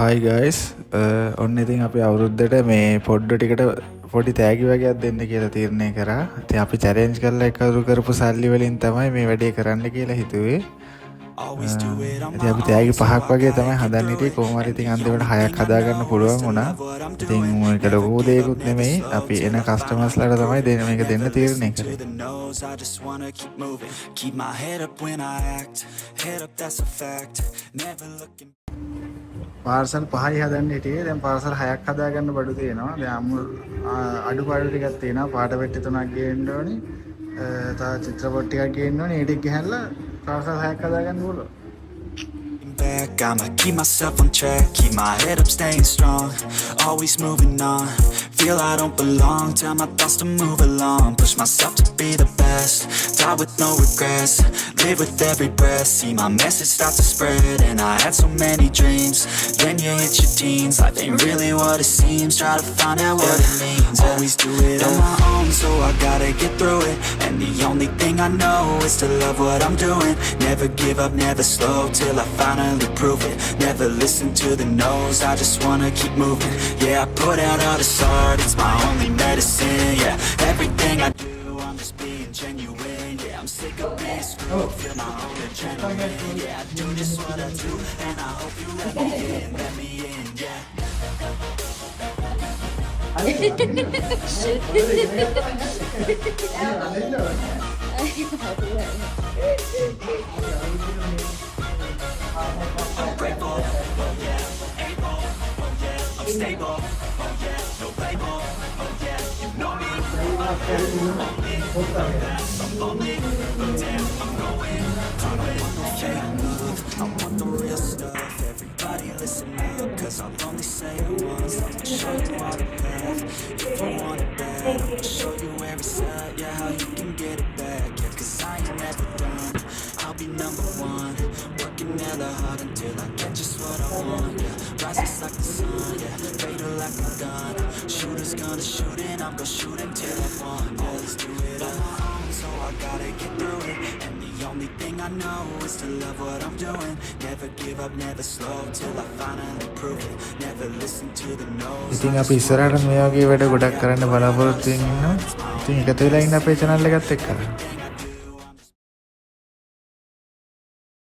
Hi guys, ඔන්න ඉතින් අපි අවුරුද්දට මේ පොඩ්ඩ ටිකට පොඩි තෑගි වගේක් දෙන්න කියලා තීරණය කරා. ඉතින් අපි චැලෙන්ජ් කරලා එකතු කරපු සල්ලි වලින් තමයි මේ වැඩේ කරන්න කියලා හිතුවේ. ඉතින් අපි තෑගි 5ක් වගේ තමයි හදන්න හිටියේ. කොහොම හරි ඉතින් අන්තිමට 6ක් හදාගන්න පුළුවන් වුණා. ඉතින් මේක ලොකු දෙයක්වත් නෙමෙයි. අපි එන කස්ටමර්ස්ලාට තමයි මේක දෙන්න තීරණය කරේ. පාර්සල් 5යි හදන්න හිටියේ. දැන් පාර්සල් 6ක් හදාගන්න බඩු තියෙනවා. දැන් අඩුපාඩු ටිකක් තියෙනවා. පාට පෙට්ටි 3ක් ගේන්න ඕනේ. තව චිත්‍රපට ටිකක් ගේන්න ඕනේ. ඒ ටික ගහලා පාර්සල් 6ක් හදාගන්න ඕන. Back, I'ma keep myself on track, keep my head up, staying strong, always moving on, feel I don't belong, tell my thoughts to move along, push myself to be the best, die with no regrets, live with every breath, see my message start to spread, and I had so many dreams, then you hit your teens, life ain't really what it seems, try to find out what it means, always do it on my own, so I gotta get through it, and the only thing I know is to love what I'm doing, never give up, never slow, till I finally prove it, never listen to the no's, I just wanna keep moving, yeah, I put out all this art, it's my only medicine, yeah, everything I do, I'm just being genuine, yeah, I'm sick of being screwed, feel my own adrenaline, yeah, I do just what I do, and I hope you let me in, yeah. I'm grateful, oh yeah, able, oh yeah, I'm stable, oh yeah, no label, oh yeah, you know me, only, I'm lonely, but damn, I'm going, I don't want no fake love, I want the real stuff, everybody listen up, cause I'll only say it once, I'ma show you all the path, if you want it bad, I'ma show you where it's at, yeah, how you can get it back, yeah, cause I ain't never done, I'll be number one, working hella hard until I get just what I want, yeah, rises like the sun, yeah, fatal like a gun, shooters gonna shoot and I'm gonna shoot until I want, always do it on my own, so I gotta get through it, and the only thing I know is to love what I'm doing, never give up, never slow, till I finally prove it, never listen to the no's. ඉතින් අපි ඉස්සරහට මේ වගේ වැඩ ගොඩක් කරන්න බලාපොරොත්තු වෙමින් ඉන්නවා. ඉතින් එකතු වෙලා ඉන්න අපේ channel එකත් එක්ක.